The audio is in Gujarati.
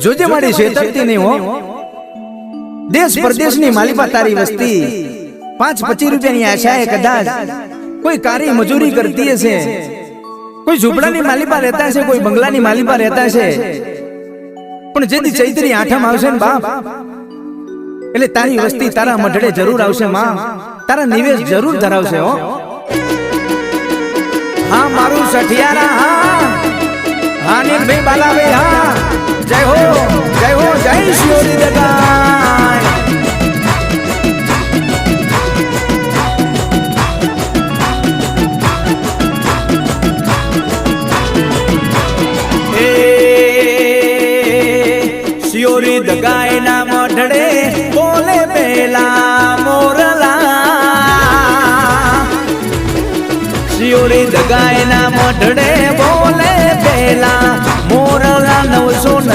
જોજે મારી છેતરતી નહીં હો. દેશ પરદેશની માલિપા તારી વસ્તી 5-25 રૂપિયાની આશાએ કદાચ કોઈ કારી મજૂરી કરતી હશે, કોઈ ઝૂંપડાની માલિપા રહેતા છે, કોઈ બંગલાની માલિપા રહેતા છે, પણ જેથી ચૈત્રી આઠમ આવશે ને બાપ એટલે તારી વસ્તી તારા મઢડે જરૂર આવશે માં, તારા નિવેશ જરૂર ધરાવશે હો. હા મારું સઠિયારા હા હા ને ભાઈ બાલાવે હા. જય હો જય શિયોરી દગાય. શિયોરી દગાય ના મઢડે બોલે પેલા મોરલા. શિયોરી દગાય ના મઢડે બોલે પેલા મોરલા 900